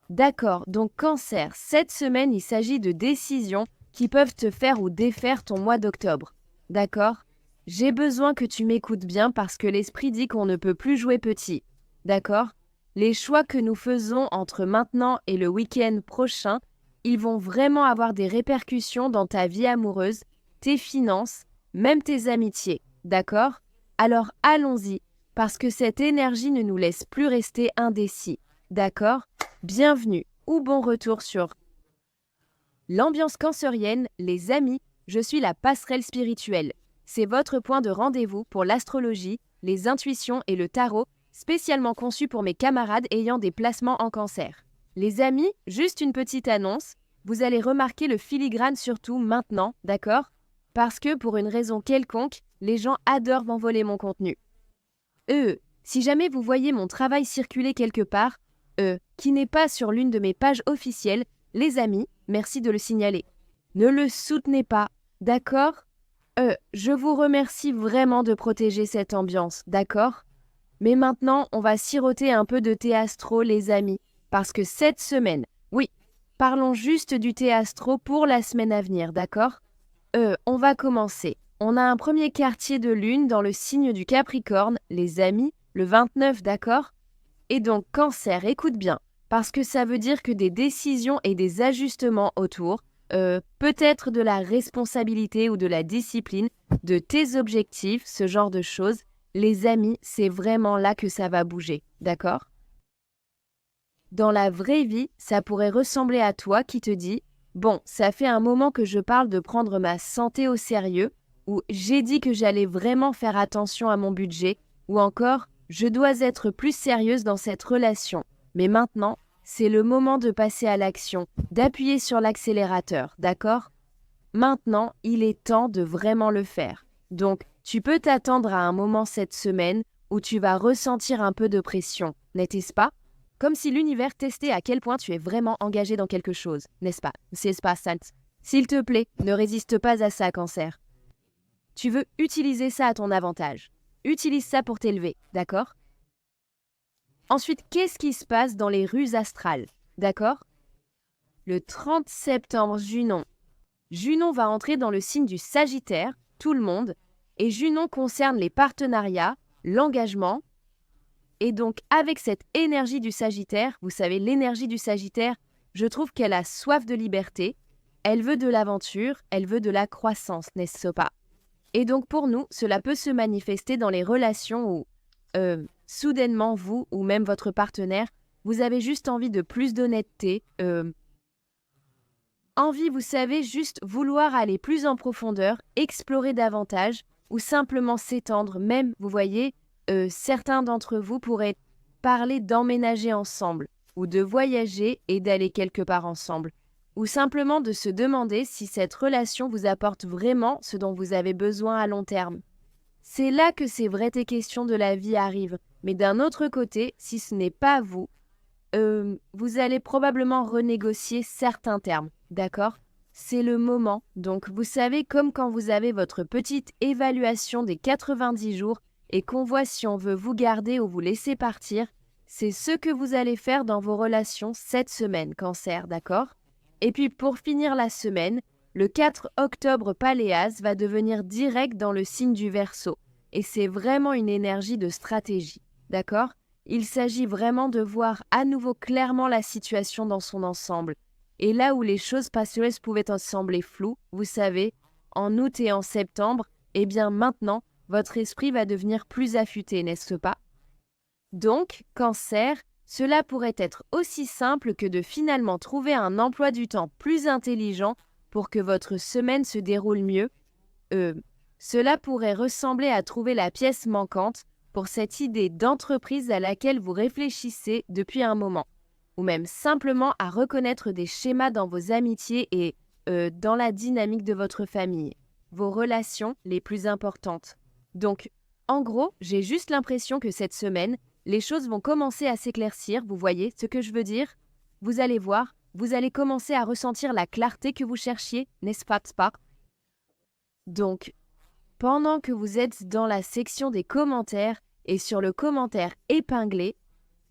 D'accord, donc Cancer, cette semaine, il s'agit de décisions qui peuvent te faire ou défaire ton mois d'octobre. D'accord? J'ai besoin que tu m'écoutes bien parce que l'esprit dit qu'on ne peut plus jouer petit. D'accord? Les choix que nous faisons entre maintenant et le week-end prochain, ils vont vraiment avoir des répercussions dans ta vie amoureuse, tes finances, même tes amitiés. D'accord? Alors allons-y, parce que cette énergie ne nous laisse plus rester indécis. D'accord? Bienvenue ou bon retour sur l'ambiance cancérienne, les amis, je suis la passerelle spirituelle. C'est votre point de rendez-vous pour l'astrologie, les intuitions et le tarot, spécialement conçu pour mes camarades ayant des placements en cancer. Les amis, juste une petite annonce, vous allez remarquer le filigrane surtout maintenant, d'accord? Parce que pour une raison quelconque, les gens adorent m'envoler mon contenu. Si jamais vous voyez mon travail circuler quelque part, qui n'est pas sur l'une de mes pages officielles, les amis, merci de le signaler. Ne le soutenez pas, d'accord? Je vous remercie vraiment de protéger cette ambiance, d'accord? Mais maintenant, on va siroter un peu de thé astro, les amis, parce que cette semaine, oui, parlons juste du thé astro pour la semaine à venir, d'accord? On va commencer. On a un premier quartier de lune dans le signe du Capricorne, les amis, le 29, d'accord? Et donc, Cancer, écoute bien, parce que ça veut dire que des décisions et des ajustements autour, peut-être de la responsabilité ou de la discipline, de tes objectifs, ce genre de choses, les amis, c'est vraiment là que ça va bouger, d'accord? Dans la vraie vie, ça pourrait ressembler à toi qui te dis « Bon, ça fait un moment que je parle de prendre ma santé au sérieux » ou « J'ai dit que j'allais vraiment faire attention à mon budget » ou encore « Je dois être plus sérieuse dans cette relation. Mais maintenant, c'est le moment de passer à l'action, d'appuyer sur l'accélérateur, d'accord? Maintenant, il est temps de vraiment le faire. Donc, tu peux t'attendre à un moment cette semaine où tu vas ressentir un peu de pression, n'est-ce pas? Comme si l'univers testait à quel point tu es vraiment engagé dans quelque chose, n'est-ce pas? C'est pas ça. S'il te plaît, ne résiste pas à ça, Cancer. Tu veux utiliser ça à ton avantage. Utilise ça pour t'élever, d'accord? Ensuite, qu'est-ce qui se passe dans les rues astrales, d'accord? Le 30 septembre, Junon. Junon va entrer dans le signe du Sagittaire, tout le monde, et Junon concerne les partenariats, l'engagement. Et donc, avec cette énergie du Sagittaire, vous savez, l'énergie du Sagittaire, je trouve qu'elle a soif de liberté, elle veut de l'aventure, elle veut de la croissance, n'est-ce pas? Et donc, pour nous, cela peut se manifester dans les relations où, soudainement, vous ou même votre partenaire, vous avez juste envie de plus d'honnêteté, envie, vous savez, juste vouloir aller plus en profondeur, explorer davantage, ou simplement s'étendre, même, vous voyez, certains d'entre vous pourraient parler d'emménager ensemble, ou de voyager et d'aller quelque part ensemble, ou simplement de se demander si cette relation vous apporte vraiment ce dont vous avez besoin à long terme. C'est là que ces vraies questions de la vie arrivent, mais d'un autre côté, si ce n'est pas vous, vous allez probablement renégocier certains termes, d'accord? C'est le moment, donc vous savez comme quand vous avez votre petite évaluation des 90 jours et qu'on voit si on veut vous garder ou vous laisser partir, c'est ce que vous allez faire dans vos relations cette semaine, Cancer, d'accord? Et puis pour finir la semaine, le 4 octobre Paléas va devenir direct dans le signe du Verseau, et c'est vraiment une énergie de stratégie, d'accord? Il s'agit vraiment de voir à nouveau clairement la situation dans son ensemble. Et là où les choses passeraient pouvaient sembler floues, vous savez, en août et en septembre, eh bien maintenant, votre esprit va devenir plus affûté, n'est-ce pas? Donc, Cancer, cela pourrait être aussi simple que de finalement trouver un emploi du temps plus intelligent pour que votre semaine se déroule mieux. Cela pourrait ressembler à trouver la pièce manquante pour cette idée d'entreprise à laquelle vous réfléchissez depuis un moment, ou même simplement à reconnaître des schémas dans vos amitiés et dans la dynamique de votre famille, vos relations les plus importantes. Donc, en gros, j'ai juste l'impression que cette semaine, les choses vont commencer à s'éclaircir, vous voyez ce que je veux dire? Vous allez voir, vous allez commencer à ressentir la clarté que vous cherchiez, n'est-ce pas? Donc, pendant que vous êtes dans la section des commentaires et sur le commentaire épinglé,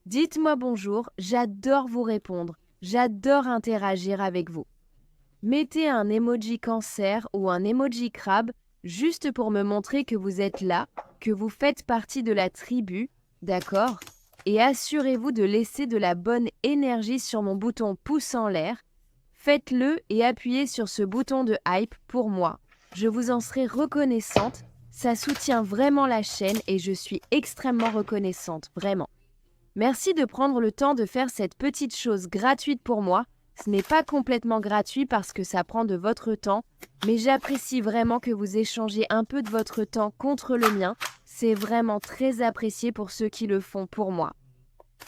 dites-moi bonjour, j'adore vous répondre. J'adore interagir avec vous. Mettez un emoji cancer ou un emoji crabe juste pour me montrer que vous êtes là, que vous faites partie de la tribu, d'accord? Et assurez-vous de laisser de la bonne énergie sur mon bouton pouce en l'air. Faites-le et appuyez sur ce bouton de hype pour moi. Je vous en serai reconnaissante. Ça soutient vraiment la chaîne et je suis extrêmement reconnaissante, vraiment. Merci de prendre le temps de faire cette petite chose gratuite pour moi. Ce n'est pas complètement gratuit parce que ça prend de votre temps, mais j'apprécie vraiment que vous échangez un peu de votre temps contre le mien. C'est vraiment très apprécié pour ceux qui le font pour moi.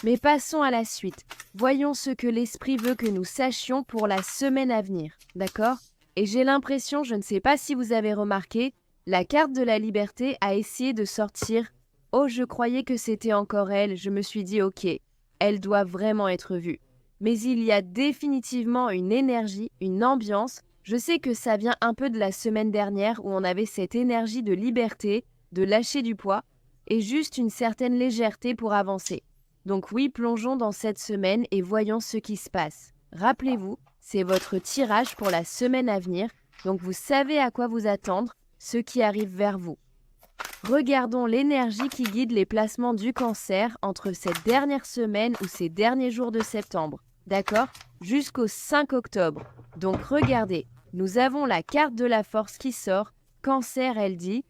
Mais passons à la suite. Voyons ce que l'esprit veut que nous sachions pour la semaine à venir, d'accord? Et j'ai l'impression, je ne sais pas si vous avez remarqué, la carte de la liberté a essayé de sortir. Oh, je croyais que c'était encore elle. Je me suis dit, ok, elle doit vraiment être vue. Mais il y a définitivement une énergie, une ambiance. Je sais que ça vient un peu de la semaine dernière où on avait cette énergie de liberté, de lâcher du poids et juste une certaine légèreté pour avancer. Donc oui, plongeons dans cette semaine et voyons ce qui se passe. Rappelez-vous, c'est votre tirage pour la semaine à venir, donc vous savez à quoi vous attendre, ce qui arrive vers vous. Regardons l'énergie qui guide les placements du cancer entre cette dernière semaine ou ces derniers jours de septembre, d'accord? Jusqu'au 5 octobre. Donc regardez, nous avons la carte de la force qui sort. Cancer, elle dit,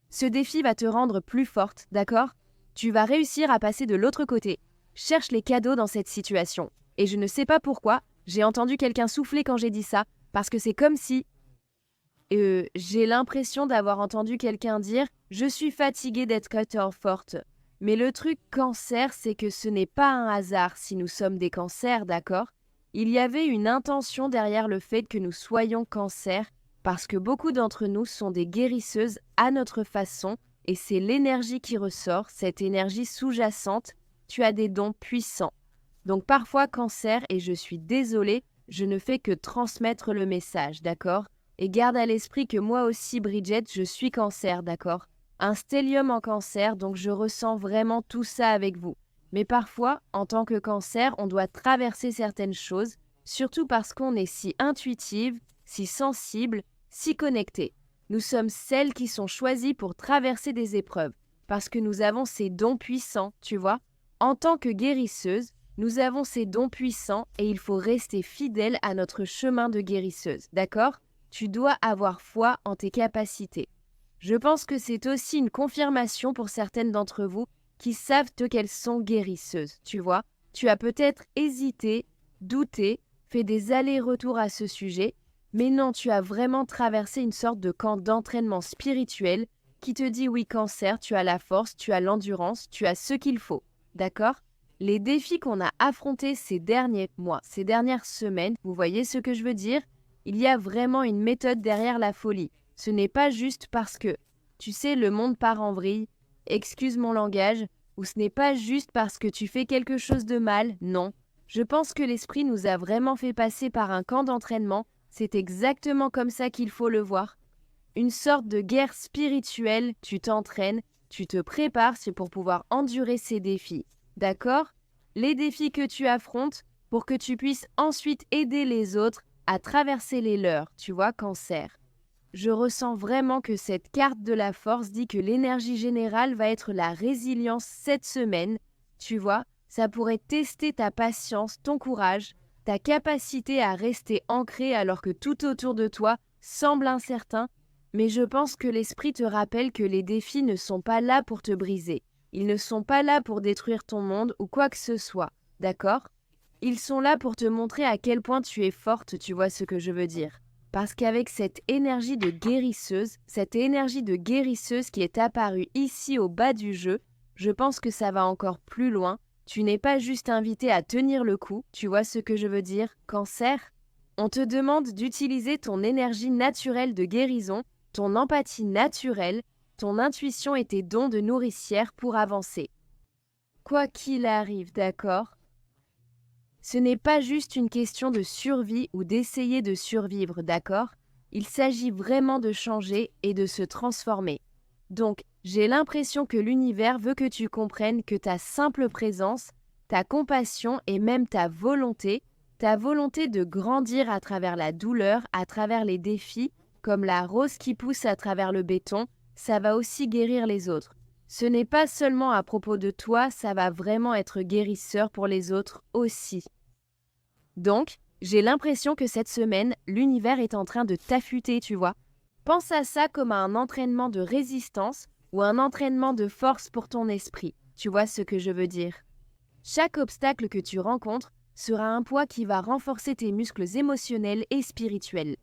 ce défi va te rendre plus forte, d'accord? Tu vas réussir à passer de l'autre côté. Cherche les cadeaux dans cette situation. Et je ne sais pas pourquoi, j'ai entendu quelqu'un souffler quand j'ai dit ça, parce que c'est comme si... j'ai l'impression d'avoir entendu quelqu'un dire « Je suis fatiguée d'être forte ». Mais le truc cancer, c'est que ce n'est pas un hasard si nous sommes des cancers, d'accord? Il y avait une intention derrière le fait que nous soyons cancer, parce que beaucoup d'entre nous sont des guérisseuses à notre façon, et c'est l'énergie qui ressort, cette énergie sous-jacente. Tu as des dons puissants. Donc parfois cancer, et je suis désolée, je ne fais que transmettre le message, d'accord? Et garde à l'esprit que moi aussi, Bridget, je suis cancer, d'accord? Un stellium en cancer, donc je ressens vraiment tout ça avec vous. Mais parfois, en tant que cancer, on doit traverser certaines choses, surtout parce qu'on est si intuitive, si sensible, si connectée. Nous sommes celles qui sont choisies pour traverser des épreuves, parce que nous avons ces dons puissants, tu vois. En tant que guérisseuse, nous avons ces dons puissants et il faut rester fidèle à notre chemin de guérisseuse, d'accord? Tu dois avoir foi en tes capacités. Je pense que c'est aussi une confirmation pour certaines d'entre vous qui savent qu'elles sont guérisseuses, tu vois. Tu as peut-être hésité, douté, fait des allers-retours à ce sujet, mais non, tu as vraiment traversé une sorte de camp d'entraînement spirituel qui te dit oui, cancer, tu as la force, tu as l'endurance, tu as ce qu'il faut, d'accord? Les défis qu'on a affrontés ces derniers mois, ces dernières semaines, vous voyez ce que je veux dire? Il y a vraiment une méthode derrière la folie. Ce n'est pas juste parce que, tu sais, le monde part en vrille, excuse mon langage, ou ce n'est pas juste parce que tu fais quelque chose de mal, non. Je pense que l'esprit nous a vraiment fait passer par un camp d'entraînement, c'est exactement comme ça qu'il faut le voir. Une sorte de guerre spirituelle, tu t'entraînes, tu te prépares, c'est pour pouvoir endurer ces défis, d'accord? Les défis que tu affrontes pour que tu puisses ensuite aider les autres à traverser les leurs, tu vois, cancer. Je ressens vraiment que cette carte de la force dit que l'énergie générale va être la résilience cette semaine. Tu vois, ça pourrait tester ta patience, ton courage, ta capacité à rester ancré alors que tout autour de toi semble incertain. Mais je pense que l'esprit te rappelle que les défis ne sont pas là pour te briser. Ils ne sont pas là pour détruire ton monde ou quoi que ce soit, d'accord? Ils sont là pour te montrer à quel point tu es forte, tu vois ce que je veux dire. Parce qu'avec cette énergie de guérisseuse qui est apparue ici au bas du jeu, je pense que ça va encore plus loin. Tu n'es pas juste invité à tenir le coup, tu vois ce que je veux dire, cancer? On te demande d'utiliser ton énergie naturelle de guérison, ton empathie naturelle, ton intuition et tes dons de nourricière pour avancer. Quoi qu'il arrive, d'accord? Ce n'est pas juste une question de survie ou d'essayer de survivre, d'accord? Il s'agit vraiment de changer et de se transformer. Donc, j'ai l'impression que l'univers veut que tu comprennes que ta simple présence, ta compassion et même ta volonté Ta volonté de grandir à travers la douleur, à travers les défis, comme la rose qui pousse à travers le béton, ça va aussi guérir les autres. Ce n'est pas seulement à propos de toi, ça va vraiment être guérisseur pour les autres aussi. Donc, j'ai l'impression que cette semaine, l'univers est en train de t'affûter, tu vois. Pense à ça comme à un entraînement de résistance ou un entraînement de force pour ton esprit. Tu vois ce que je veux dire? Chaque obstacle que tu rencontres sera un poids qui va renforcer tes muscles émotionnels et spirituels.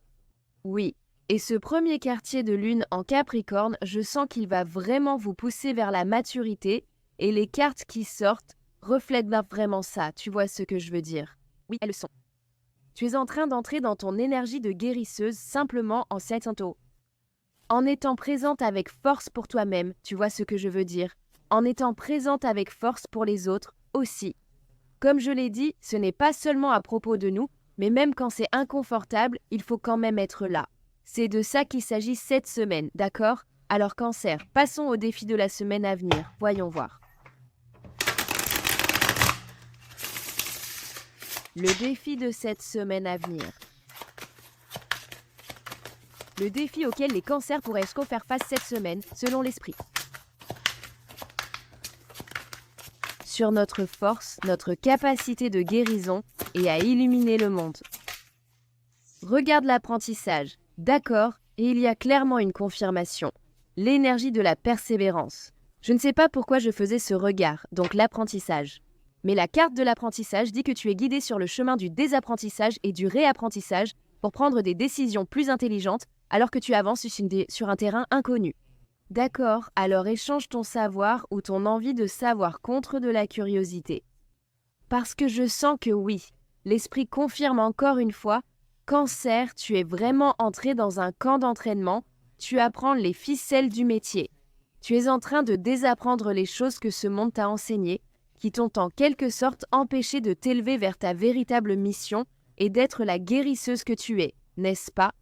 Oui, et ce premier quartier de lune en Capricorne, je sens qu'il va vraiment vous pousser vers la maturité et les cartes qui sortent reflètent vraiment ça, tu vois ce que je veux dire? Oui, elles le sont. Tu es en train d'entrer dans ton énergie de guérisseuse simplement en s'étendant. En étant présente avec force pour toi-même, tu vois ce que je veux dire? En étant présente avec force pour les autres aussi. Comme je l'ai dit, ce n'est pas seulement à propos de nous, mais même quand c'est inconfortable, il faut quand même être là. C'est de ça qu'il s'agit cette semaine, d'accord? Alors Cancer, passons au défi de la semaine à venir. Voyons voir. Le défi de cette semaine à venir. Le défi auquel les cancers pourraient faire face cette semaine, selon l'esprit. Sur notre force, notre capacité de guérison et à illuminer le monde. Regarde l'apprentissage, d'accord, et il y a clairement une confirmation. L'énergie de la persévérance. Je ne sais pas pourquoi je faisais ce regard, donc l'apprentissage. Mais la carte de l'apprentissage dit que tu es guidé sur le chemin du désapprentissage et du réapprentissage pour prendre des décisions plus intelligentes alors que tu avances sur un terrain inconnu. D'accord, alors échange ton savoir ou ton envie de savoir contre de la curiosité. Parce que je sens que oui, l'esprit confirme encore une fois, Cancer, tu es vraiment entré dans un camp d'entraînement, tu apprends les ficelles du métier. Tu es en train de désapprendre les choses que ce monde t'a enseignées, qui t'ont en quelque sorte empêché de t'élever vers ta véritable mission et d'être la guérisseuse que tu es, n'est-ce pas?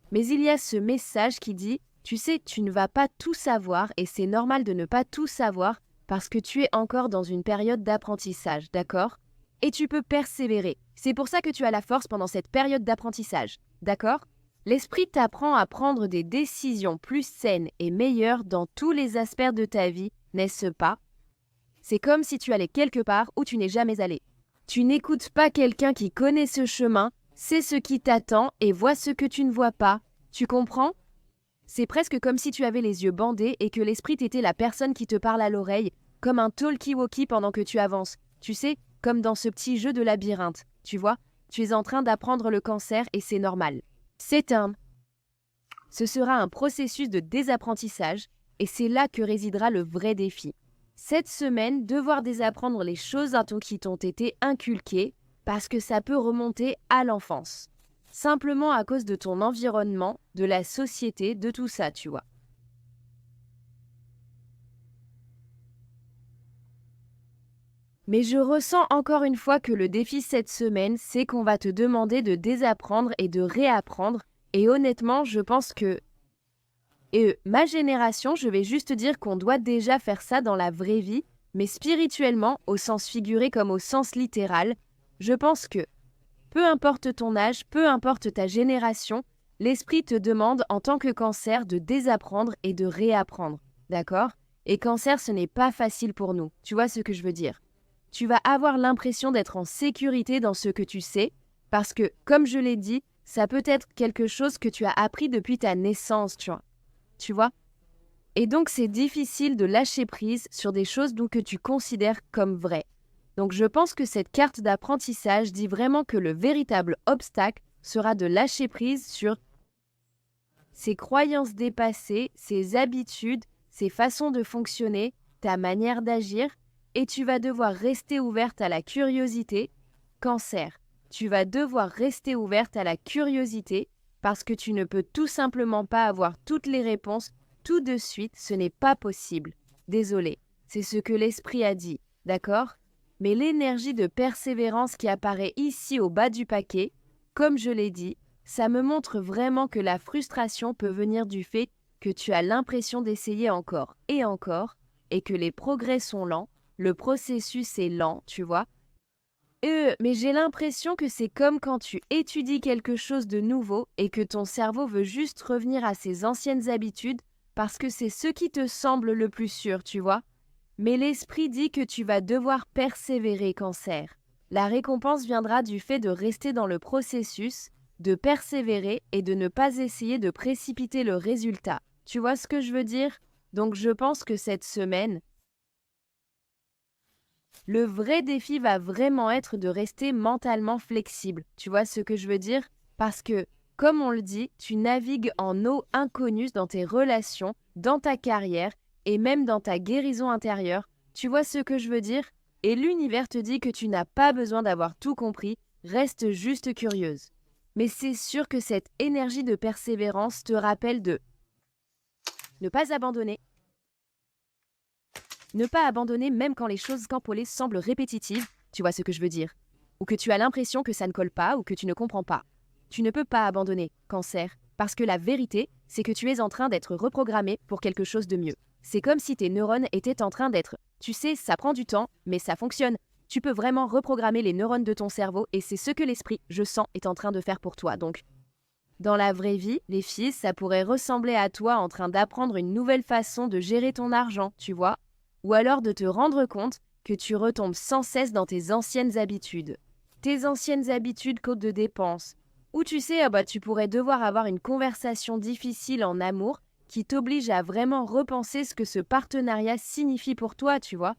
Mais il y a ce message qui dit, tu sais, tu ne vas pas tout savoir et c'est normal de ne pas tout savoir parce que tu es encore dans une période d'apprentissage, d'accord? Et tu peux persévérer. C'est pour ça que tu as la force pendant cette période d'apprentissage, d'accord? L'esprit t'apprend à prendre des décisions plus saines et meilleures dans tous les aspects de ta vie, n'est-ce pas? C'est comme si tu allais quelque part où tu n'es jamais allé. Tu n'écoutes pas quelqu'un qui connaît ce chemin, sait ce qui t'attend et voit ce que tu ne vois pas. Tu comprends? C'est presque comme si tu avais les yeux bandés et que l'esprit était la personne qui te parle à l'oreille, comme un talkie-walkie pendant que tu avances. Tu sais, comme dans ce petit jeu de labyrinthe. Tu vois, tu es en train d'apprendre le Cancer et c'est normal. Ce sera un processus de désapprentissage et c'est là que résidera le vrai défi. Cette semaine, devoir désapprendre les choses qui t'ont été inculquées parce que ça peut remonter à l'enfance. Simplement à cause de ton environnement, de la société, de tout ça, tu vois. Mais je ressens encore une fois que le défi cette semaine, c'est qu'on va te demander de désapprendre et de réapprendre. Et honnêtement, je pense que... ma génération, je vais juste dire qu'on doit déjà faire ça dans la vraie vie, mais spirituellement, au sens figuré comme au sens littéral, je pense que, peu importe ton âge, peu importe ta génération, l'esprit te demande en tant que Cancer de désapprendre et de réapprendre, d'accord? Et Cancer, ce n'est pas facile pour nous, tu vois ce que je veux dire? Tu vas avoir l'impression d'être en sécurité dans ce que tu sais, parce que, comme je l'ai dit, ça peut être quelque chose que tu as appris depuis ta naissance, tu vois? Et donc, c'est difficile de lâcher prise sur des choses que tu considères comme vraies. Donc, je pense que cette carte d'apprentissage dit vraiment que le véritable obstacle sera de lâcher prise sur ses croyances dépassées, ses habitudes, ses façons de fonctionner, ta manière d'agir, et tu vas devoir rester ouverte à la curiosité. Cancer, tu vas devoir rester ouverte à la curiosité parce que tu ne peux tout simplement pas avoir toutes les réponses tout de suite, ce n'est pas possible. Désolé, c'est ce que l'esprit a dit, d'accord? Mais l'énergie de persévérance qui apparaît ici au bas du paquet, comme je l'ai dit, ça me montre vraiment que la frustration peut venir du fait que tu as l'impression d'essayer encore, et que les progrès sont lents, le processus est lent, tu vois. Mais j'ai l'impression que c'est comme quand tu étudies quelque chose de nouveau et que ton cerveau veut juste revenir à ses anciennes habitudes parce que c'est ce qui te semble le plus sûr, tu vois. Mais l'esprit dit que tu vas devoir persévérer, Cancer. La récompense viendra du fait de rester dans le processus, de persévérer et de ne pas essayer de précipiter le résultat. Tu vois ce que je veux dire? Donc je pense que cette semaine, le vrai défi va vraiment être de rester mentalement flexible. Tu vois ce que je veux dire? Parce que, comme on le dit, tu navigues en eau inconnue dans tes relations, dans ta carrière et même dans ta guérison intérieure. Tu vois ce que je veux dire? Et l'univers te dit que tu n'as pas besoin d'avoir tout compris, reste juste curieuse. Mais c'est sûr que cette énergie de persévérance te rappelle de ne pas abandonner. Ne pas abandonner même quand les choses campolées semblent répétitives, tu vois ce que je veux dire, ou que tu as l'impression que ça ne colle pas ou que tu ne comprends pas. Tu ne peux pas abandonner, Cancer, parce que la vérité, c'est que tu es en train d'être reprogrammé pour quelque chose de mieux. C'est comme si tes neurones étaient en train d'être... Tu sais, ça prend du temps, mais ça fonctionne. Tu peux vraiment reprogrammer les neurones de ton cerveau et c'est ce que l'esprit, je sens, est en train de faire pour toi. Donc, dans la vraie vie, les filles, ça pourrait ressembler à toi en train d'apprendre une nouvelle façon de gérer ton argent, tu vois, ou alors de te rendre compte que tu retombes sans cesse dans tes anciennes habitudes. Tes anciennes habitudes côte de dépenses. Ou tu sais, tu pourrais devoir avoir une conversation difficile en amour qui t'oblige à vraiment repenser ce que ce partenariat signifie pour toi, tu vois.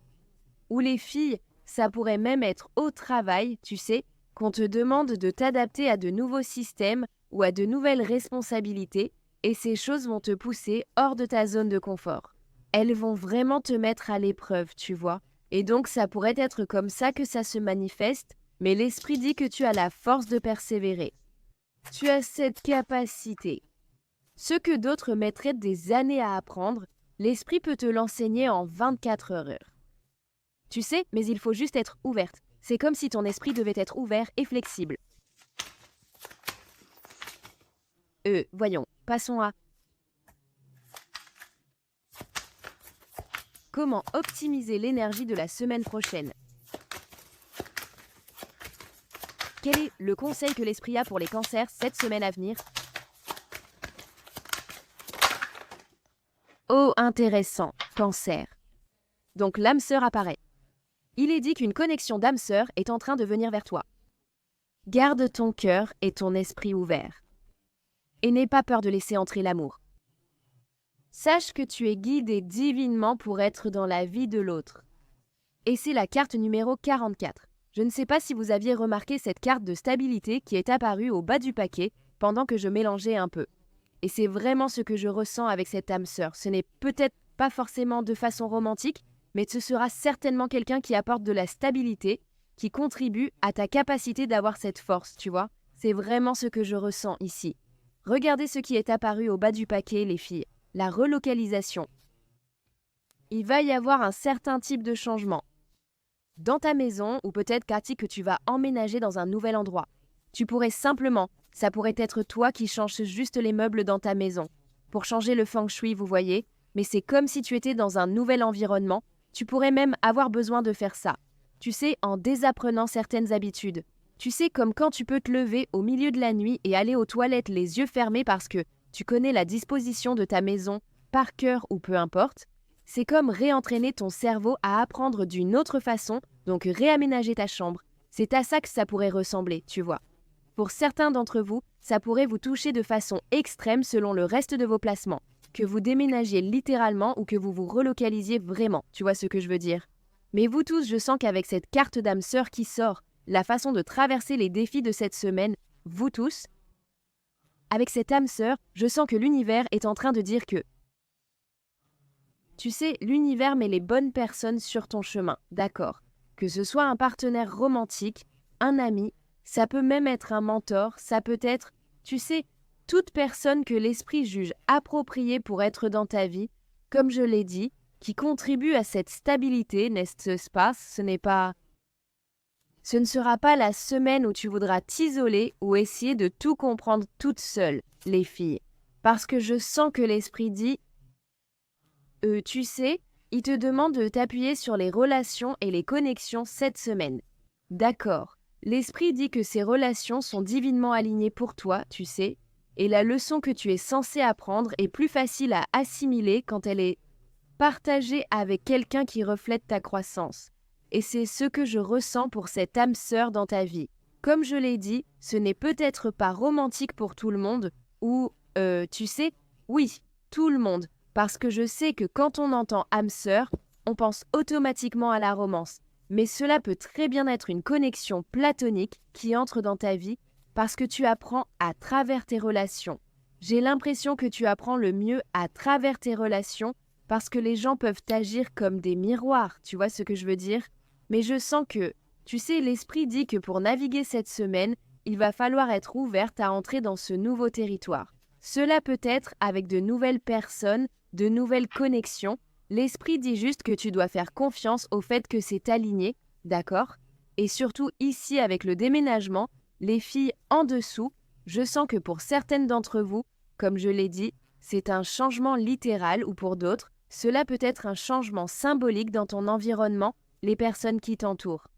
Ou les filles, ça pourrait même être au travail, tu sais, qu'on te demande de t'adapter à de nouveaux systèmes ou à de nouvelles responsabilités, et ces choses vont te pousser hors de ta zone de confort. Elles vont vraiment te mettre à l'épreuve, tu vois. Et donc ça pourrait être comme ça que ça se manifeste, mais l'esprit dit que tu as la force de persévérer. Tu as cette capacité. Ce que d'autres mettraient des années à apprendre, l'esprit peut te l'enseigner en 24 heures. Tu sais, mais il faut juste être ouverte. C'est comme si ton esprit devait être ouvert et flexible. Voyons, passons à... Comment optimiser l'énergie de la semaine prochaine? Quel est le conseil que l'esprit a pour les cancers cette semaine à venir? Oh, intéressant, Cancer. Donc l'âme sœur apparaît. Il est dit qu'une connexion d'âme sœur est en train de venir vers toi. Garde ton cœur et ton esprit ouverts. Et n'aie pas peur de laisser entrer l'amour. Sache que tu es guidé divinement pour être dans la vie de l'autre. Et c'est la carte numéro 44. Je ne sais pas si vous aviez remarqué cette carte de stabilité qui est apparue au bas du paquet pendant que je mélangeais un peu. Et c'est vraiment ce que je ressens avec cette âme sœur. Ce n'est peut-être pas forcément de façon romantique, mais ce sera certainement quelqu'un qui apporte de la stabilité, qui contribue à ta capacité d'avoir cette force, tu vois. C'est vraiment ce que je ressens ici. Regardez ce qui est apparu au bas du paquet, les filles. La relocalisation. Il va y avoir un certain type de changement. Dans ta maison, ou peut-être, Cathy, que tu vas emménager dans un nouvel endroit. Tu pourrais simplement, ça pourrait être toi qui changes juste les meubles dans ta maison. Pour changer le feng shui, vous voyez, mais c'est comme si tu étais dans un nouvel environnement. Tu pourrais même avoir besoin de faire ça. Tu sais, en désapprenant certaines habitudes. Tu sais, comme quand tu peux te lever au milieu de la nuit et aller aux toilettes les yeux fermés parce que tu connais la disposition de ta maison, par cœur ou peu importe. C'est comme réentraîner ton cerveau à apprendre d'une autre façon, donc réaménager ta chambre. C'est à ça que ça pourrait ressembler, tu vois. Pour certains d'entre vous, ça pourrait vous toucher de façon extrême selon le reste de vos placements. Que vous déménagiez littéralement ou que vous vous relocalisiez vraiment, tu vois ce que je veux dire. Mais vous tous, je sens qu'avec cette carte d'âme sœur qui sort, la façon de traverser les défis de cette semaine, vous tous, avec cette âme sœur, je sens que l'univers est en train de dire que... Tu sais, l'univers met les bonnes personnes sur ton chemin, d'accord. Que ce soit un partenaire romantique, un ami, ça peut même être un mentor, ça peut être, tu sais, toute personne que l'esprit juge appropriée pour être dans ta vie, comme je l'ai dit, qui contribue à cette stabilité, n'est-ce pas? Ce ne sera pas la semaine où tu voudras t'isoler ou essayer de tout comprendre toute seule, les filles. Parce que je sens que l'esprit dit... tu sais, il te demande de t'appuyer sur les relations et les connexions cette semaine. D'accord. L'esprit dit que ces relations sont divinement alignées pour toi, tu sais, et la leçon que tu es censé apprendre est plus facile à assimiler quand elle est partagée avec quelqu'un qui reflète ta croissance. Et c'est ce que je ressens pour cette âme sœur dans ta vie. Comme je l'ai dit, ce n'est peut-être pas romantique pour tout le monde, ou, tu sais, oui, tout le monde, parce que je sais que quand on entend âme sœur, on pense automatiquement à la romance. Mais cela peut très bien être une connexion platonique qui entre dans ta vie parce que tu apprends à travers tes relations. J'ai l'impression que tu apprends le mieux à travers tes relations parce que les gens peuvent agir comme des miroirs, tu vois ce que je veux dire? Mais je sens que, tu sais, l'esprit dit que pour naviguer cette semaine, il va falloir être ouverte à entrer dans ce nouveau territoire. Cela peut être avec de nouvelles personnes, de nouvelles connexions. L'esprit dit juste que tu dois faire confiance au fait que c'est aligné, d'accord? Et surtout ici avec le déménagement, les filles en dessous, je sens que pour certaines d'entre vous, comme je l'ai dit, c'est un changement littéral ou pour d'autres, cela peut être un changement symbolique dans ton environnement, les personnes qui t'entourent.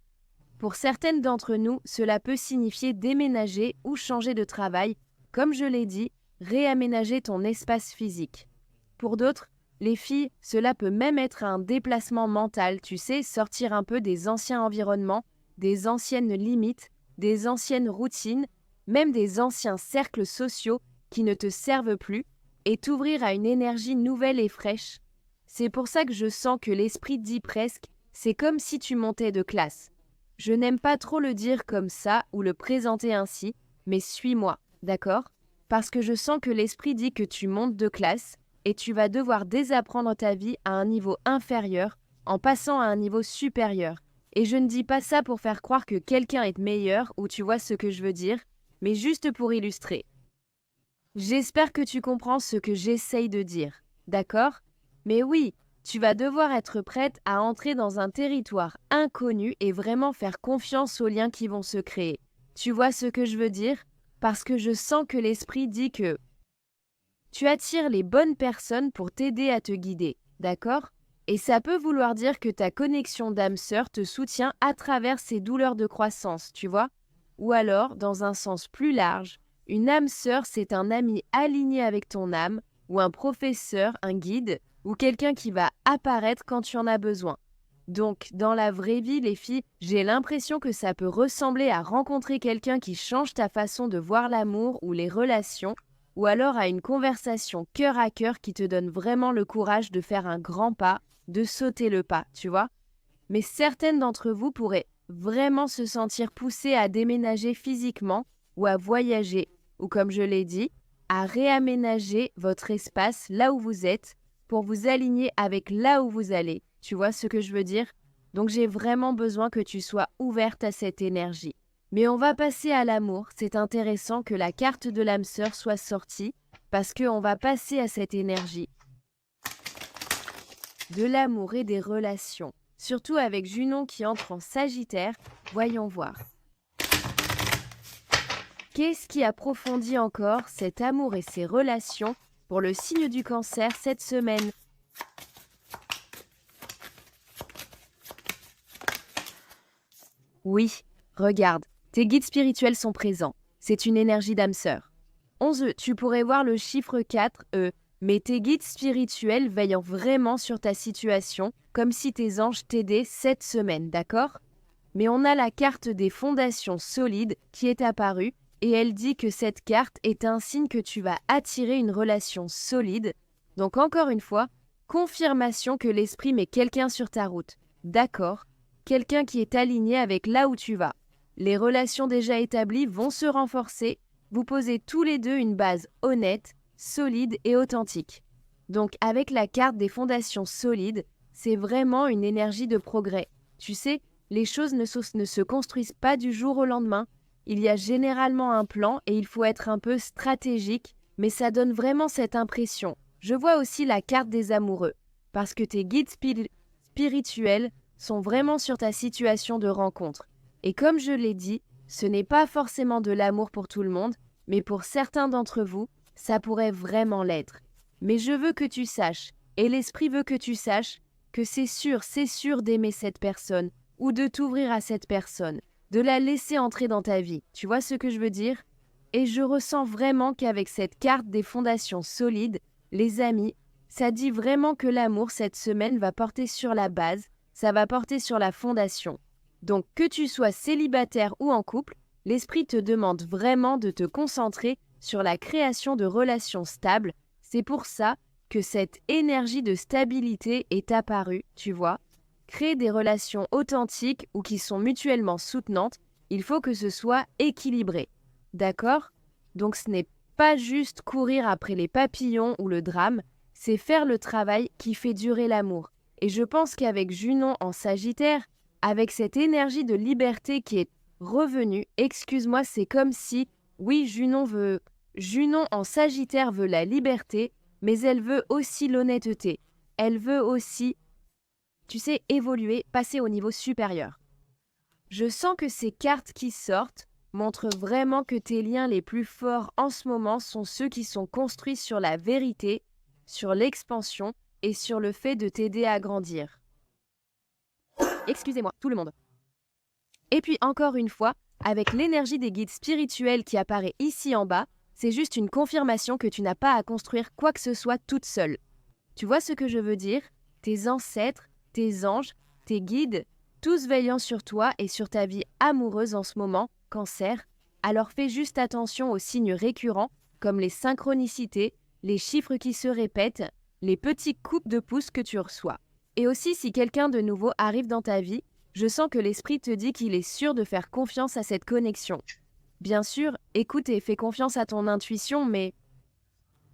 Pour certaines d'entre nous, cela peut signifier déménager ou changer de travail, comme je l'ai dit, réaménager ton espace physique. Pour d'autres, les filles, cela peut même être un déplacement mental, tu sais, sortir un peu des anciens environnements, des anciennes limites, des anciennes routines, même des anciens cercles sociaux qui ne te servent plus, et t'ouvrir à une énergie nouvelle et fraîche. C'est pour ça que je sens que l'esprit dit presque, c'est comme si tu montais de classe. Je n'aime pas trop le dire comme ça ou le présenter ainsi, mais suis-moi, d'accord? Parce que je sens que l'esprit dit que tu montes de classe et tu vas devoir désapprendre ta vie à un niveau inférieur en passant à un niveau supérieur. Et je ne dis pas ça pour faire croire que quelqu'un est meilleur ou tu vois ce que je veux dire, mais juste pour illustrer. J'espère que tu comprends ce que j'essaye de dire, d'accord? Mais oui, tu vas devoir être prête à entrer dans un territoire inconnu et vraiment faire confiance aux liens qui vont se créer. Tu vois ce que je veux dire? Parce que je sens que l'esprit dit que tu attires les bonnes personnes pour t'aider à te guider, d'accord? Et ça peut vouloir dire que ta connexion d'âme sœur te soutient à travers ces douleurs de croissance, tu vois? Ou alors, dans un sens plus large, une âme sœur, c'est un ami aligné avec ton âme, ou un professeur, un guide, ou quelqu'un qui va apparaître quand tu en as besoin. Donc, dans la vraie vie, les filles, j'ai l'impression que ça peut ressembler à rencontrer quelqu'un qui change ta façon de voir l'amour ou les relations, ou alors à une conversation cœur à cœur qui te donne vraiment le courage de faire un grand pas, de sauter le pas, tu vois. Mais certaines d'entre vous pourraient vraiment se sentir poussées à déménager physiquement ou à voyager, ou comme je l'ai dit, à réaménager votre espace là où vous êtes pour vous aligner avec là où vous allez. Tu vois ce que je veux dire? Donc j'ai vraiment besoin que tu sois ouverte à cette énergie. Mais on va passer à l'amour. C'est intéressant que la carte de l'âme sœur soit sortie parce qu'on va passer à cette énergie de l'amour et des relations. Surtout avec Junon qui entre en Sagittaire. Voyons voir. Qu'est-ce qui approfondit encore cet amour et ces relations pour le signe du Cancer cette semaine? Oui, regarde, tes guides spirituels sont présents. C'est une énergie d'âme sœur. 11, tu pourrais voir le chiffre 4, mais tes guides spirituels veillent vraiment sur ta situation, comme si tes anges t'aidaient cette semaine, d'accord? Mais on a la carte des fondations solides qui est apparue, et elle dit que cette carte est un signe que tu vas attirer une relation solide. Donc encore une fois, confirmation que l'esprit met quelqu'un sur ta route. D'accord? Quelqu'un qui est aligné avec là où tu vas. Les relations déjà établies vont se renforcer. Vous posez tous les deux une base honnête, solide et authentique. Donc avec la carte des fondations solides, c'est vraiment une énergie de progrès. Tu sais, les choses ne se construisent pas du jour au lendemain. Il y a généralement un plan et il faut être un peu stratégique, mais ça donne vraiment cette impression. Je vois aussi la carte des amoureux, parce que tes guides spirituels sont vraiment sur ta situation de rencontre. Et comme je l'ai dit, ce n'est pas forcément de l'amour pour tout le monde, mais pour certains d'entre vous, ça pourrait vraiment l'être. Mais je veux que tu saches, et l'esprit veut que tu saches, que c'est sûr d'aimer cette personne, ou de t'ouvrir à cette personne. de la laisser entrer dans ta vie. Tu vois ce que je veux dire? Et je ressens vraiment qu'avec cette carte des fondations solides, les amis, ça dit vraiment que l'amour cette semaine va porter sur la base, ça va porter sur la fondation. Donc que tu sois célibataire ou en couple, l'esprit te demande vraiment de te concentrer sur la création de relations stables. C'est pour ça que cette énergie de stabilité est apparue, tu vois. Créer des relations authentiques ou qui sont mutuellement soutenantes, il faut que ce soit équilibré. D'accord? Donc ce n'est pas juste courir après les papillons ou le drame, c'est faire le travail qui fait durer l'amour. Et je pense qu'avec Junon en Sagittaire, avec cette énergie de liberté qui est revenue, excuse-moi, c'est comme si, oui, Junon en Sagittaire veut la liberté, mais elle veut aussi l'honnêteté. Elle veut aussi, tu sais, évoluer, passer au niveau supérieur. Je sens que ces cartes qui sortent montrent vraiment que tes liens les plus forts en ce moment sont ceux qui sont construits sur la vérité, sur l'expansion et sur le fait de t'aider à grandir. Excusez-moi, tout le monde. Et puis encore une fois, avec l'énergie des guides spirituels qui apparaît ici en bas, c'est juste une confirmation que tu n'as pas à construire quoi que ce soit toute seule. Tu vois ce que je veux dire? Tes ancêtres, tes anges, tes guides, tous veillant sur toi et sur ta vie amoureuse en ce moment, Cancer, alors fais juste attention aux signes récurrents comme les synchronicités, les chiffres qui se répètent, les petits coups de pouce que tu reçois. Et aussi si quelqu'un de nouveau arrive dans ta vie, je sens que l'esprit te dit qu'il est sûr de faire confiance à cette connexion. Bien sûr, écoute et fais confiance à ton intuition, mais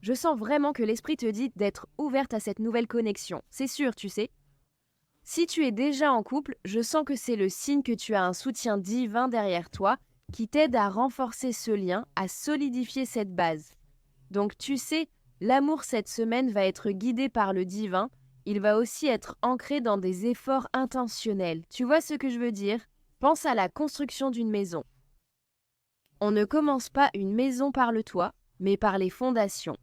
je sens vraiment que l'esprit te dit d'être ouverte à cette nouvelle connexion. C'est sûr, tu sais. Si tu es déjà en couple, je sens que c'est le signe que tu as un soutien divin derrière toi qui t'aide à renforcer ce lien, à solidifier cette base. Donc tu sais, l'amour cette semaine va être guidé par le divin, il va aussi être ancré dans des efforts intentionnels. Tu vois ce que je veux dire? Pense à la construction d'une maison. On ne commence pas une maison par le toit, mais par les fondations.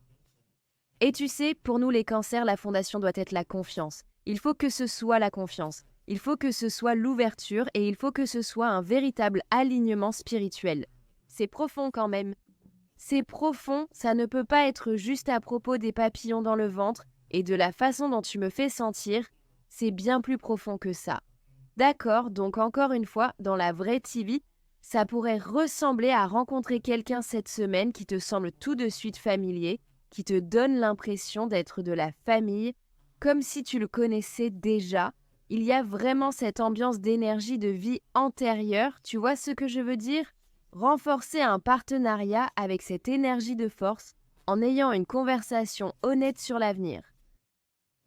Et tu sais, pour nous les cancers, la fondation doit être la confiance. Il faut que ce soit la confiance, il faut que ce soit l'ouverture et il faut que ce soit un véritable alignement spirituel. C'est profond quand même. C'est profond, ça ne peut pas être juste à propos des papillons dans le ventre et de la façon dont tu me fais sentir, c'est bien plus profond que ça. D'accord, donc encore une fois, dans la vraie TV, ça pourrait ressembler à rencontrer quelqu'un cette semaine qui te semble tout de suite familier, qui te donne l'impression d'être de la famille, comme si tu le connaissais déjà. Il y a vraiment cette ambiance d'énergie de vie antérieure, tu vois ce que je veux dire? Renforcer un partenariat avec cette énergie de force en ayant une conversation honnête sur l'avenir.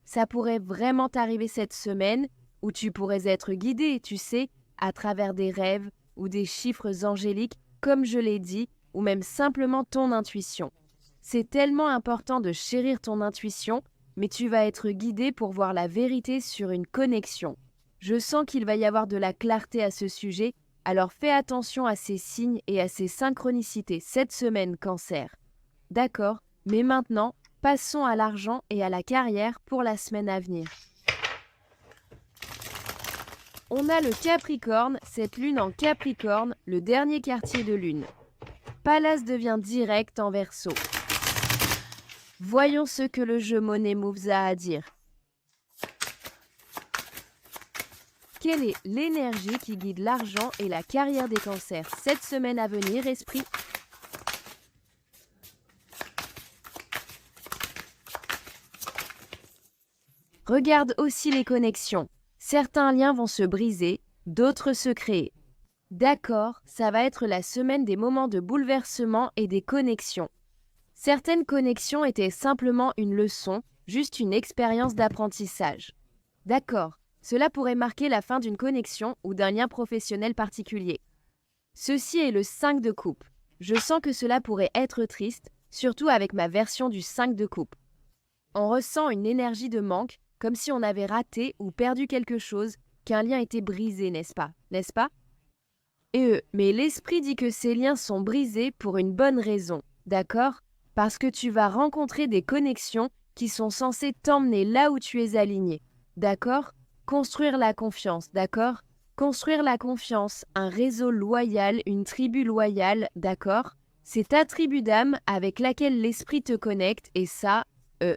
Ça pourrait vraiment t'arriver cette semaine où tu pourrais être guidé, tu sais, à travers des rêves ou des chiffres angéliques, comme je l'ai dit, ou même simplement ton intuition. C'est tellement important de chérir ton intuition, mais tu vas être guidé pour voir la vérité sur une connexion. Je sens qu'il va y avoir de la clarté à ce sujet, alors fais attention à ces signes et à ces synchronicités cette semaine, Cancer. D'accord, mais maintenant, passons à l'argent et à la carrière pour la semaine à venir. On a le Capricorne, cette lune en Capricorne, le dernier quartier de lune. Pallas devient direct en Verseau. Voyons ce que le jeu Money Moves a à dire. Quelle est l'énergie qui guide l'argent et la carrière des cancers cette semaine à venir, esprit? Regarde aussi les connexions. Certains liens vont se briser, d'autres se créer. D'accord, ça va être la semaine des moments de bouleversement et des connexions. Certaines connexions étaient simplement une leçon, juste une expérience d'apprentissage. D'accord, cela pourrait marquer la fin d'une connexion ou d'un lien professionnel particulier. Ceci est le 5 de coupe. Je sens que cela pourrait être triste, surtout avec ma version du 5 de coupe. On ressent une énergie de manque, comme si on avait raté ou perdu quelque chose, qu'un lien était brisé, n'est-ce pas? Mais l'esprit dit que ces liens sont brisés pour une bonne raison, d'accord? Parce que tu vas rencontrer des connexions qui sont censées t'emmener là où tu es aligné, d'accord? Construire la confiance, d'accord? Construire la confiance, un réseau loyal, une tribu loyale, d'accord? C'est ta tribu d'âme avec laquelle l'esprit te connecte et ça,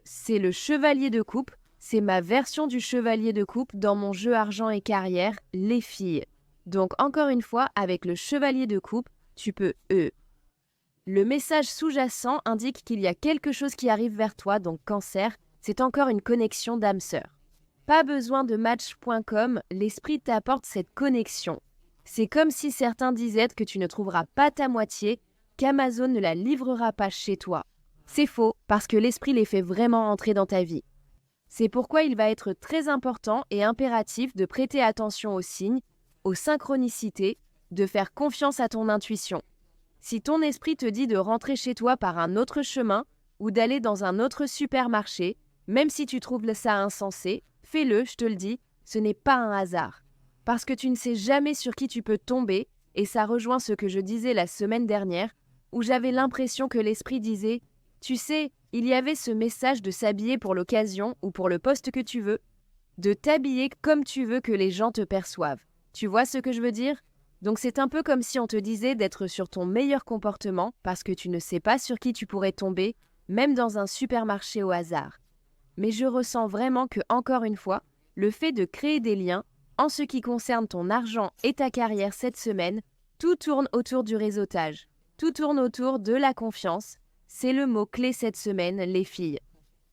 c'est le chevalier de coupe. C'est ma version du chevalier de coupe dans mon jeu argent et carrière, les filles. Donc encore une fois, avec le chevalier de coupe, tu peux Le message sous-jacent indique qu'il y a quelque chose qui arrive vers toi, donc Cancer, c'est encore une connexion d'âme sœur. Pas besoin de match.com, l'esprit t'apporte cette connexion. C'est comme si certains disaient que tu ne trouveras pas ta moitié, qu'Amazon ne la livrera pas chez toi. C'est faux, parce que l'esprit les fait vraiment entrer dans ta vie. C'est pourquoi il va être très important et impératif de prêter attention aux signes, aux synchronicités, de faire confiance à ton intuition. Si ton esprit te dit de rentrer chez toi par un autre chemin ou d'aller dans un autre supermarché, même si tu trouves ça insensé, fais-le, je te le dis, ce n'est pas un hasard. Parce que tu ne sais jamais sur qui tu peux tomber, et ça rejoint ce que je disais la semaine dernière, où j'avais l'impression que l'esprit disait « Tu sais, il y avait ce message de s'habiller pour l'occasion ou pour le poste que tu veux, de t'habiller comme tu veux que les gens te perçoivent. Tu vois ce que je veux dire ? Donc c'est un peu comme si on te disait d'être sur ton meilleur comportement parce que tu ne sais pas sur qui tu pourrais tomber, même dans un supermarché au hasard. Mais je ressens vraiment que, encore une fois, le fait de créer des liens, en ce qui concerne ton argent et ta carrière cette semaine, tout tourne autour du réseautage. Tout tourne autour de la confiance. C'est le mot-clé cette semaine, les filles.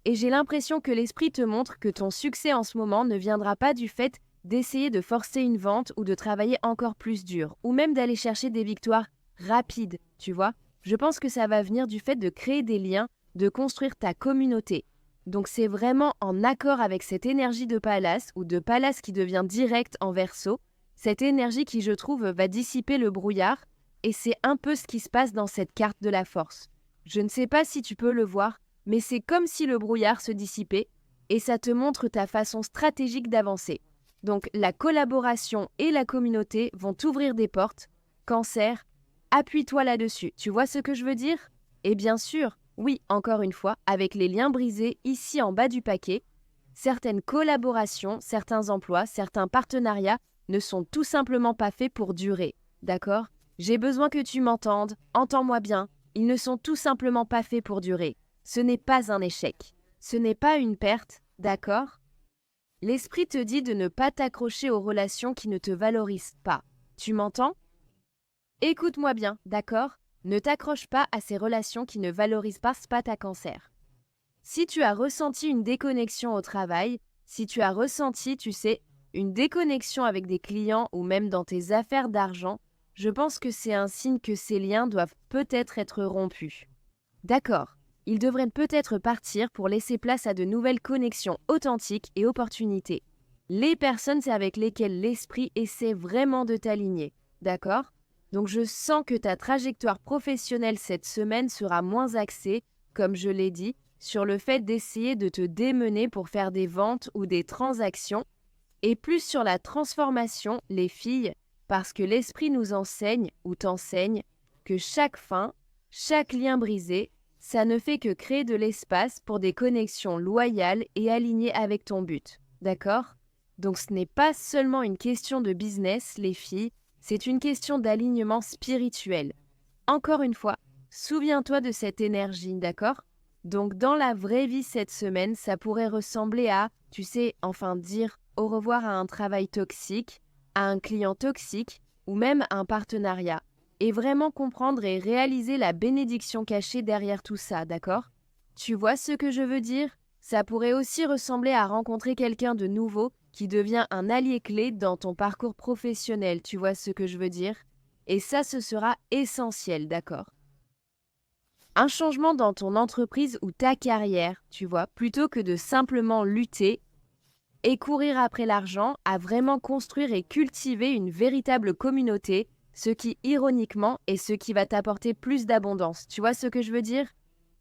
Et j'ai l'impression que l'esprit te montre que ton succès en ce moment ne viendra pas du fait d'essayer de forcer une vente ou de travailler encore plus dur, ou même d'aller chercher des victoires rapides, tu vois. Je pense que ça va venir du fait de créer des liens, de construire ta communauté. Donc c'est vraiment en accord avec cette énergie de Pallas, ou de Pallas qui devient directe en Verseau, cette énergie qui, je trouve, va dissiper le brouillard, et c'est un peu ce qui se passe dans cette carte de la force. Je ne sais pas si tu peux le voir, mais c'est comme si le brouillard se dissipait, et ça te montre ta façon stratégique d'avancer. Donc la collaboration et la communauté vont t'ouvrir des portes. Cancer, appuie-toi là-dessus. Tu vois ce que je veux dire ? Et bien sûr, oui, encore une fois, avec les liens brisés ici en bas du paquet, certaines collaborations, certains emplois, certains partenariats ne sont tout simplement pas faits pour durer. D'accord ? J'ai besoin que tu m'entendes, entends-moi bien, ils ne sont tout simplement pas faits pour durer. Ce n'est pas un échec. Ce n'est pas une perte, d'accord ? L'esprit te dit de ne pas t'accrocher aux relations qui ne te valorisent pas. Tu m'entends ? Écoute-moi bien, d'accord ? Ne t'accroche pas à ces relations qui ne valorisent pas ta Cancer. Si tu as ressenti une déconnexion au travail, si tu as ressenti, tu sais, une déconnexion avec des clients ou même dans tes affaires d'argent, je pense que c'est un signe que ces liens doivent peut-être être rompus. D'accord, ils devraient peut-être partir pour laisser place à de nouvelles connexions authentiques et opportunités. Les personnes avec lesquelles l'esprit essaie vraiment de t'aligner, d'accord ? Donc je sens que ta trajectoire professionnelle cette semaine sera moins axée, comme je l'ai dit, sur le fait d'essayer de te démener pour faire des ventes ou des transactions, et plus sur la transformation, les filles, parce que l'esprit nous enseigne ou t'enseigne que chaque fin, chaque lien brisé, ça ne fait que créer de l'espace pour des connexions loyales et alignées avec ton but. D'accord ? Donc ce n'est pas seulement une question de business, les filles, c'est une question d'alignement spirituel. Encore une fois, souviens-toi de cette énergie, d'accord ? Donc dans la vraie vie cette semaine, ça pourrait ressembler à, tu sais, enfin dire au revoir à un travail toxique, à un client toxique ou même à un partenariat. Et vraiment comprendre et réaliser la bénédiction cachée derrière tout ça, d'accord ? Tu vois ce que je veux dire ? Ça pourrait aussi ressembler à rencontrer quelqu'un de nouveau qui devient un allié clé dans ton parcours professionnel, tu vois ce que je veux dire ? Et ça, ce sera essentiel, d'accord ? Un changement dans ton entreprise ou ta carrière, tu vois, plutôt que de simplement lutter et courir après l'argent, à vraiment construire et cultiver une véritable communauté, ce qui, ironiquement, est ce qui va t'apporter plus d'abondance. Tu vois ce que je veux dire ?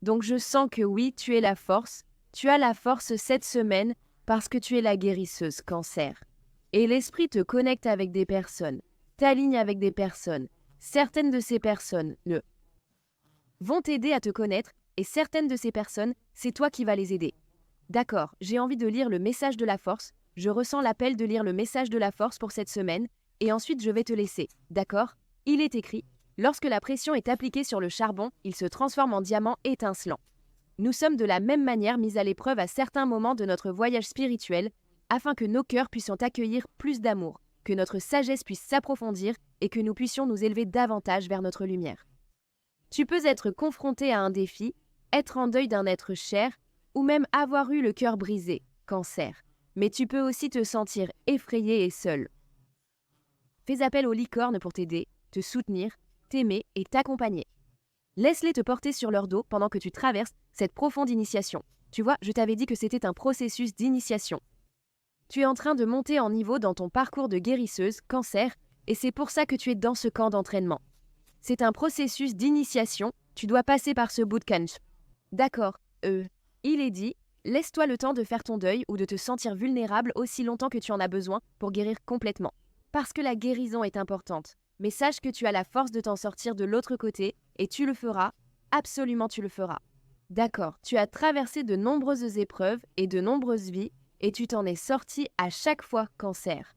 Donc je sens que oui, tu es la force. Tu as la force cette semaine parce que tu es la guérisseuse, Cancer. Et l'esprit te connecte avec des personnes, t'aligne avec des personnes. Certaines de ces personnes vont t'aider à te connaître et certaines de ces personnes, c'est toi qui vas les aider. D'accord, j'ai envie de lire le message de la force. Je ressens l'appel de lire le message de la force pour cette semaine et ensuite je vais te laisser, d'accord? Il est écrit, lorsque la pression est appliquée sur le charbon, il se transforme en diamant étincelant. Nous sommes de la même manière mis à l'épreuve à certains moments de notre voyage spirituel, afin que nos cœurs puissent accueillir plus d'amour, que notre sagesse puisse s'approfondir et que nous puissions nous élever davantage vers notre lumière. Tu peux être confronté à un défi, être en deuil d'un être cher, ou même avoir eu le cœur brisé, cancer. Mais tu peux aussi te sentir effrayé et seul. Fais appel aux licornes pour t'aider, te soutenir, t'aimer et t'accompagner. Laisse-les te porter sur leur dos pendant que tu traverses cette profonde initiation. Tu vois, je t'avais dit que c'était un processus d'initiation. Tu es en train de monter en niveau dans ton parcours de guérisseuse, cancer, et c'est pour ça que tu es dans ce camp d'entraînement. C'est un processus d'initiation, tu dois passer par ce bootcamp. D'accord, il est dit, laisse-toi le temps de faire ton deuil ou de te sentir vulnérable aussi longtemps que tu en as besoin pour guérir complètement. Parce que la guérison est importante, mais sache que tu as la force de t'en sortir de l'autre côté et tu le feras, absolument tu le feras. D'accord, tu as traversé de nombreuses épreuves et de nombreuses vies et tu t'en es sorti à chaque fois, cancer.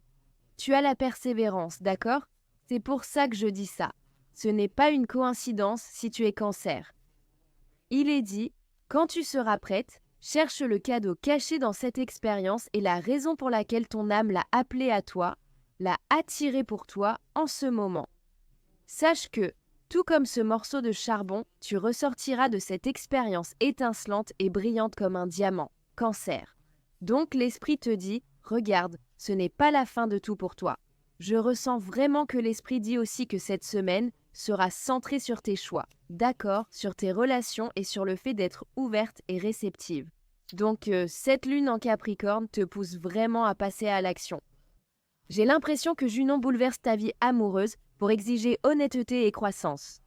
Tu as la persévérance, d'accord? C'est pour ça que je dis ça. Ce n'est pas une coïncidence si tu es cancer. Il est dit, quand tu seras prête, cherche le cadeau caché dans cette expérience et la raison pour laquelle ton âme l'a appelé à toi, l'a attiré pour toi en ce moment. Sache que, tout comme ce morceau de charbon, tu ressortiras de cette expérience étincelante et brillante comme un diamant, cancer. Donc l'esprit te dit, regarde, ce n'est pas la fin de tout pour toi. Je ressens vraiment que l'esprit dit aussi que cette semaine sera centrée sur tes choix, d'accord, sur tes relations et sur le fait d'être ouverte et réceptive. Donc cette lune en Capricorne te pousse vraiment à passer à l'action. J'ai l'impression que Junon bouleverse ta vie amoureuse pour exiger honnêteté et croissance.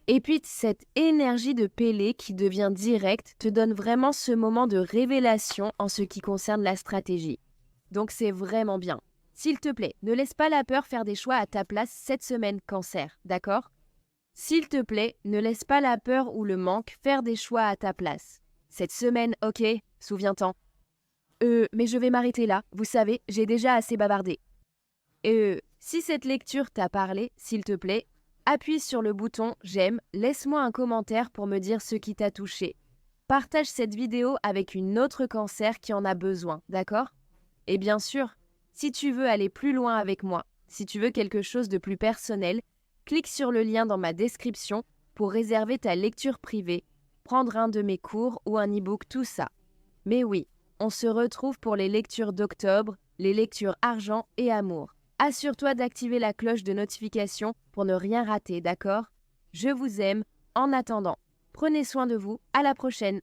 Et puis cette énergie de Pélée qui devient directe te donne vraiment ce moment de révélation en ce qui concerne la stratégie. Donc c'est vraiment bien. S'il te plaît, ne laisse pas la peur faire des choix à ta place cette semaine, cancer, d'accord? S'il te plaît, ne laisse pas la peur ou le manque faire des choix à ta place. Cette semaine, ok, souviens-t'en. Mais je vais m'arrêter là, vous savez, j'ai déjà assez bavardé. Si cette lecture t'a parlé, s'il te plaît, appuie sur le bouton « J'aime », laisse-moi un commentaire pour me dire ce qui t'a touché. Partage cette vidéo avec une autre cancer qui en a besoin, d'accord? Et bien sûr, si tu veux aller plus loin avec moi, si tu veux quelque chose de plus personnel, clique sur le lien dans ma description pour réserver ta lecture privée, prendre un de mes cours ou un e-book, tout ça. Mais oui, on se retrouve pour les lectures d'octobre, les lectures argent et amour. Assure-toi d'activer la cloche de notification pour ne rien rater, d'accord? Je vous aime. En attendant, prenez soin de vous. À la prochaine.